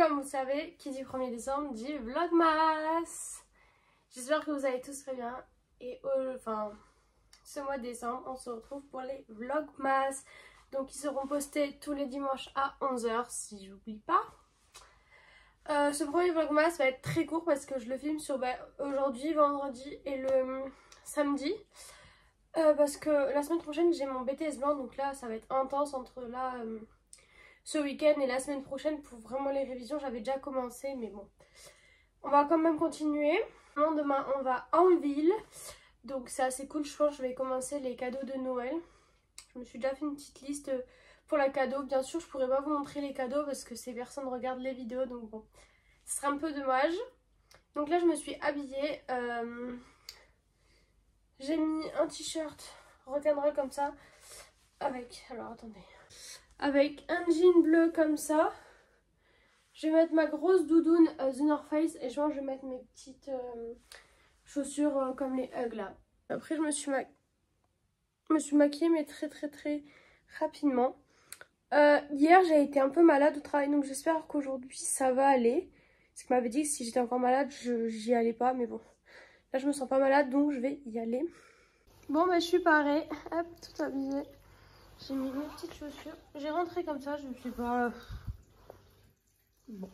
Comme vous savez, qui dit 1er décembre dit Vlogmas. J'espère que vous allez tous très bien. Et ce mois de décembre, on se retrouve pour les Vlogmas. Donc ils seront postés tous les dimanches à 11 h si j'oublie pas. Ce premier Vlogmas va être très court parce que je le filme sur aujourd'hui, vendredi et le samedi. Parce que la semaine prochaine j'ai mon BTS blanc, donc là ça va être intense entre là ce week-end et la semaine prochaine pour vraiment les révisions. J'avais déjà commencé mais bon, on va quand même continuer. Demain on va en ville, donc c'est assez cool. Je pense que je vais commencer les cadeaux de Noël. Je me suis déjà fait une petite liste pour la cadeau. Bien sûr je pourrais pas vous montrer les cadeaux parce que ces personnes regardent les vidéos, donc bon, ce serait un peu dommage. Donc là je me suis habillée, j'ai mis un t-shirt rock'n'roll comme ça avec, alors attendez, avec un jean bleu comme ça. Je vais mettre ma grosse doudoune The North Face et je vais mettre mes petites chaussures comme les Ugg là. Après je me suis maquillée mais très rapidement. Hier j'ai été un peu malade au travail, donc j'espère qu'aujourd'hui ça va aller. Parce qu'il m'avait dit que si j'étais encore malade j'y allais pas, mais bon. Là je me sens pas malade donc je vais y aller. Bon bah je suis parée, hop, tout habillée. J'ai mis mes petites chaussures. J'ai rentré comme ça, je ne sais pas. Bon.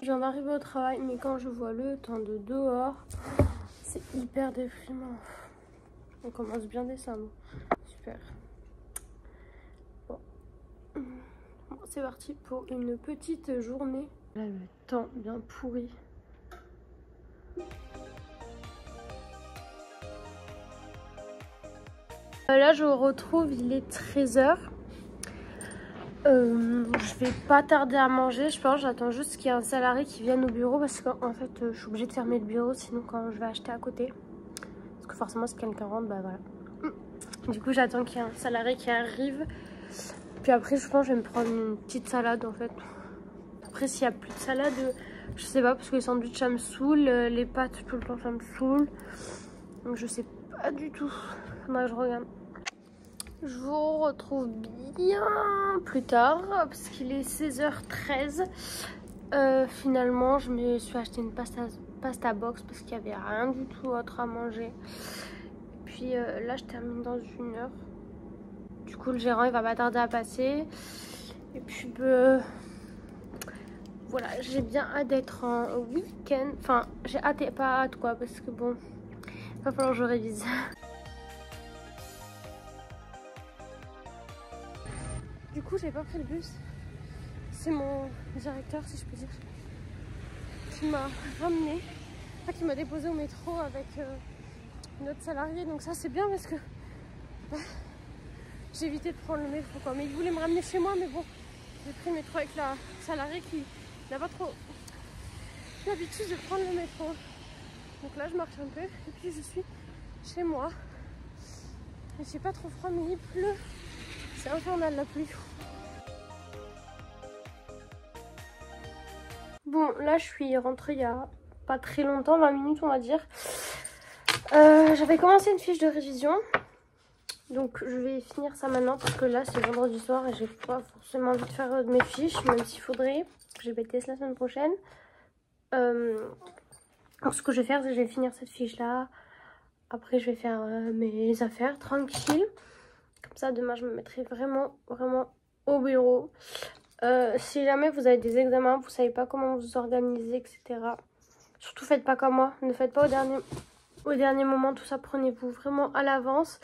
Je viens d'arriver au travail, mais quand je vois le temps de dehors, c'est hyper déprimant. On commence bien décembre. Super. Bon, c'est parti pour une petite journée. Là, le temps bien pourri. Là, je vous retrouve, il est 13 h. Je vais pas tarder à manger, je pense. J'attends juste qu'il y ait un salarié qui vienne au bureau parce qu'en fait je suis obligée de fermer le bureau sinon quand je vais acheter à côté, parce que forcément si quelqu'un rentre, bah voilà. Du coup j'attends qu'il y ait un salarié qui arrive, puis après je pense que je vais me prendre une petite salade en fait. Après s'il y a plus de salade, je sais pas, parce que les sandwichs ça me saoule, les pâtes tout le temps ça me saoule, donc je sais pas du tout. Faudra que je regarde. Je vous retrouve bien plus tard parce qu'il est 16 h 13. Finalement, je me suis acheté une pasta box parce qu'il n'y avait rien du tout autre à manger. Et puis là, je termine dans 1 heure. Du coup, le gérant, il va pas tarder à passer. Et puis, voilà, j'ai bien hâte d'être en week-end. Enfin, j'ai hâte et pas hâte quoi, parce que bon, il va falloir que je révise. Du coup, j'ai pas pris le bus. C'est mon directeur, si je peux dire, qui m'a ramené, enfin, qui m'a déposé au métro avec notre salarié. Donc ça, c'est bien parce que j'ai évité de prendre le métro, quoi. Mais il voulait me ramener chez moi, mais bon, j'ai pris le métro avec la salariée qui n'a pas trop l'habitude de prendre le métro. Donc là, je marche un peu et puis je suis chez moi. Et j'ai pas trop froid, mais il pleut. C'est infernal la pluie. Bon, là je suis rentrée il y a pas très longtemps, 20 minutes on va dire. J'avais commencé une fiche de révision. Donc je vais finir ça maintenant parce que là c'est vendredi soir et j'ai pas forcément envie de faire mes fiches, même s'il faudrait. J'ai BTS la semaine prochaine. Alors ce que je vais faire, c'est que je vais finir cette fiche là. Après je vais faire mes affaires tranquille. Comme ça demain je me mettrai vraiment au bureau. Si jamais vous avez des examens, vous savez pas comment vous organiser, etc. Surtout faites pas comme moi, ne faites pas au dernier moment tout ça, prenez-vous vraiment à l'avance.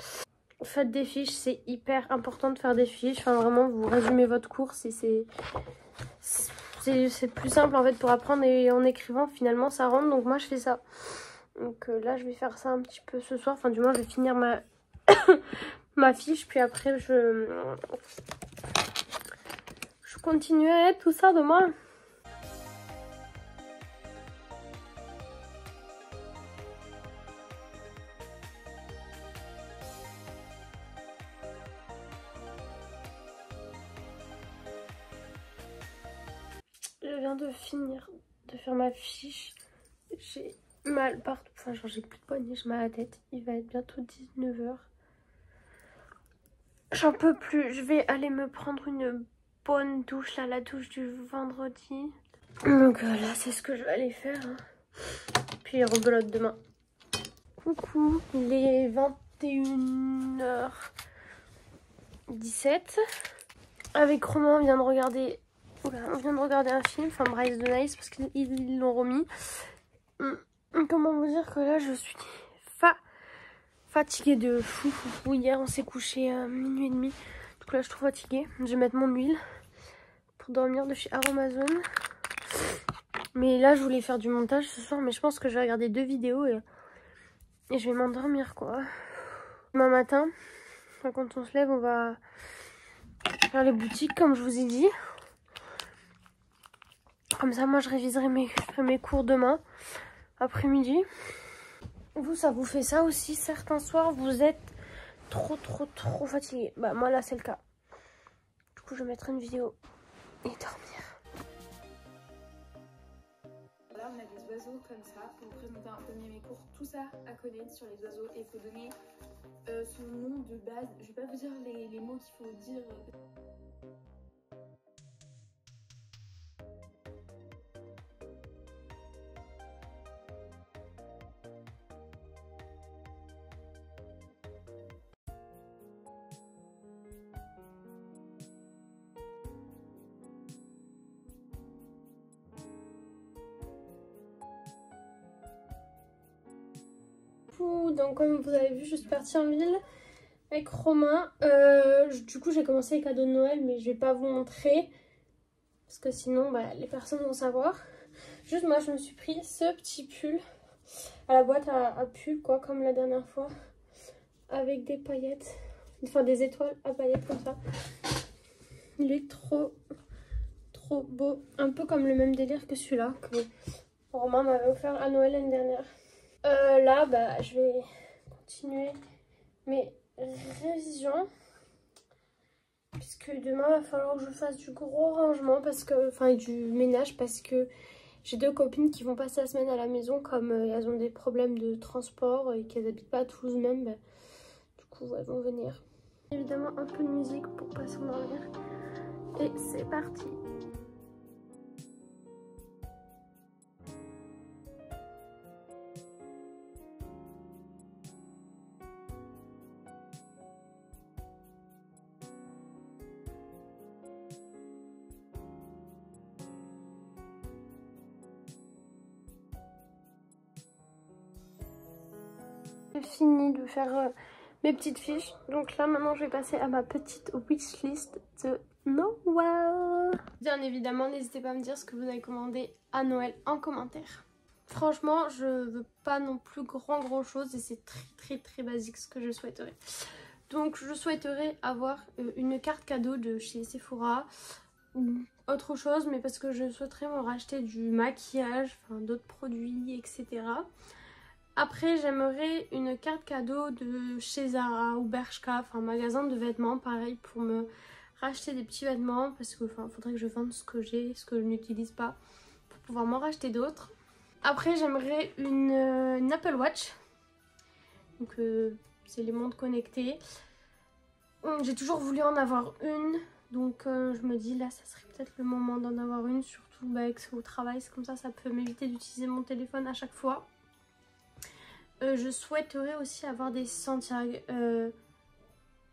Faites des fiches, c'est hyper important de faire des fiches. Enfin vraiment, vous résumez votre cours, c'est plus simple en fait pour apprendre, et en écrivant finalement ça rentre. Donc moi je fais ça. Donc là je vais faire ça un petit peu ce soir. Enfin du moins je vais finir ma ma fiche, puis après je continuerai tout ça demain. viens de finir de faire ma fiche. J'ai mal partout, enfin genre j'ai plus de poignée, j'ai mal à la tête. Il va être bientôt 19 h. J'en peux plus, je vais aller me prendre une bonne douche, là, la douche du vendredi. Donc là c'est ce que je vais aller faire. Hein. Puis rebelote demain. Coucou, il est 21h17. Avec Romain on vient de regarder... Oula, on vient de regarder un film, enfin Bryce de Nice, parce qu'ils l'ont remis. Comment vous dire que là je suis fatiguée de fou. Hier on s'est couché à minuit et demi. Donc là je suis trop fatiguée. Je vais mettre mon huile pour dormir de chez Aromazone. Mais là je voulais faire du montage ce soir, mais je pense que je vais regarder 2 vidéos et je vais m'endormir quoi. Demain matin, quand on se lève, on va faire les boutiques comme je vous ai dit. Comme ça moi je réviserai mes cours demain après-midi. Vous, ça vous fait ça aussi? Certains soirs, vous êtes trop fatigué. Bah moi là c'est le cas. Du coup je vais mettre une vidéo et dormir. Là on a des oiseaux comme ça pour vous présenter un peu mieux mes cours. Tout ça à connaître sur les oiseaux et il faut donner son nom de base. Je vais pas vous dire les mots qu'il faut dire. Donc comme vous avez vu, je suis partie en ville avec Romain. Du coup j'ai commencé les cadeaux de Noël, mais je vais pas vous montrer parce que sinon les personnes vont savoir. Juste moi je me suis pris ce petit pull à la boîte à pull quoi, comme la dernière fois, avec des paillettes, enfin des étoiles à paillettes comme ça. Il est trop beau, un peu comme le même délire que celui-là que Romain m'avait offert à Noël l'année dernière. Là, je vais continuer mes révisions. Puisque demain, il va falloir que je fasse du gros rangement, parce que, enfin, du ménage, parce que j'ai 2 copines qui vont passer la semaine à la maison, comme elles ont des problèmes de transport et qu'elles n'habitent pas à Toulouse même. Du coup, elles vont venir. Évidemment, un peu de musique pour pas s'endormir. Et c'est parti. J'ai fini de faire mes petites fiches. Donc là maintenant je vais passer à ma petite wishlist de Noël. Bien évidemment, n'hésitez pas à me dire ce que vous avez commandé à Noël en commentaire. Franchement, je veux pas non plus grand chose et c'est très basique ce que je souhaiterais. Donc je souhaiterais avoir une carte cadeau de chez Sephora ou autre chose, mais parce que je souhaiterais me racheter du maquillage, enfin d'autres produits, etc. Après, j'aimerais une carte cadeau de chez Zara ou Bershka, enfin magasin de vêtements, pareil, pour me racheter des petits vêtements, parce que faudrait que je vende ce que j'ai, ce que je n'utilise pas, pour pouvoir m'en racheter d'autres. Après, j'aimerais une Apple Watch, donc c'est les montres connectées. J'ai toujours voulu en avoir une, donc je me dis là, ça serait peut-être le moment d'en avoir une, surtout avec au travail, c'est comme ça peut m'éviter d'utiliser mon téléphone à chaque fois. Je souhaiterais aussi avoir des Santiago.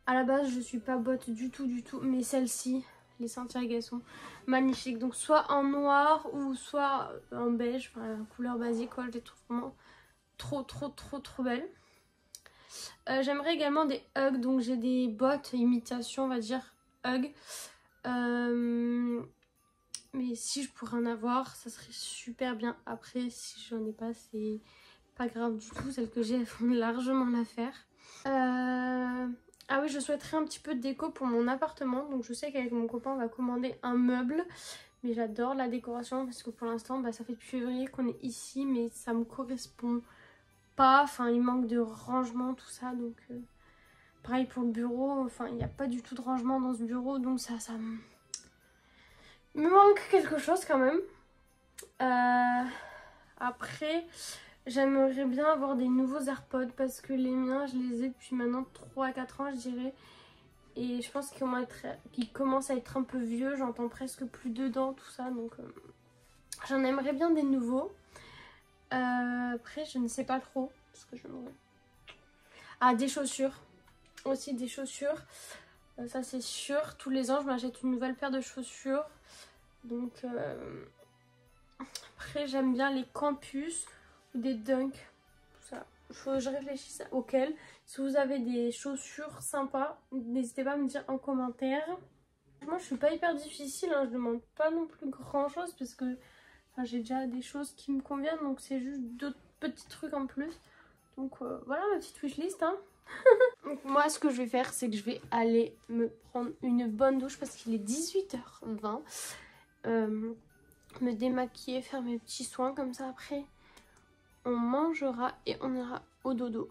À la base, je suis pas botte du tout, mais celles-ci, les Santiago, elles sont magnifiques. Donc soit en noir ou soit en beige, enfin couleur basique, quoi. Je les trouve vraiment trop belles. J'aimerais également des Ugg, donc j'ai des bottes imitation, on va dire Ugg. Mais si je pourrais en avoir, ça serait super bien. Après, si j'en ai pas, c'est pas grave du tout, celles que j'ai elles font largement l'affaire. Ah oui, je souhaiterais un petit peu de déco pour mon appartement. Donc je sais qu'avec mon copain on va commander un meuble. Mais j'adore la décoration parce que pour l'instant ça fait depuis février qu'on est ici. Mais ça me correspond pas, enfin il manque de rangement tout ça. Donc pareil pour le bureau, enfin il n'y a pas du tout de rangement dans ce bureau. Donc ça me manque quelque chose quand même. Après, j'aimerais bien avoir des nouveaux AirPods parce que les miens, je les ai depuis maintenant 3 à 4 ans, je dirais. Et je pense qu'ils commencent à être un peu vieux, j'entends presque plus dedans, tout ça. Donc j'en aimerais bien des nouveaux. Après, je ne sais pas trop ce que j'aimerais. Ah, des chaussures. Aussi des chaussures. Ça, c'est sûr. Tous les ans, je m'achète une nouvelle paire de chaussures. Donc, après, j'aime bien les campus ou des dunks. Tout ça. Faut que je réfléchisse auquel. Si vous avez des chaussures sympas, n'hésitez pas à me dire en commentaire. Moi, je suis pas hyper difficile. Hein. Je demande pas non plus grand chose parce que j'ai déjà des choses qui me conviennent. Donc, c'est juste d'autres petits trucs en plus. Donc, voilà ma petite wishlist. Hein. Donc, moi, ce que je vais faire, c'est que je vais aller me prendre une bonne douche parce qu'il est 18h20. Me démaquiller, faire mes petits soins comme ça. Après, on mangera et on ira au dodo.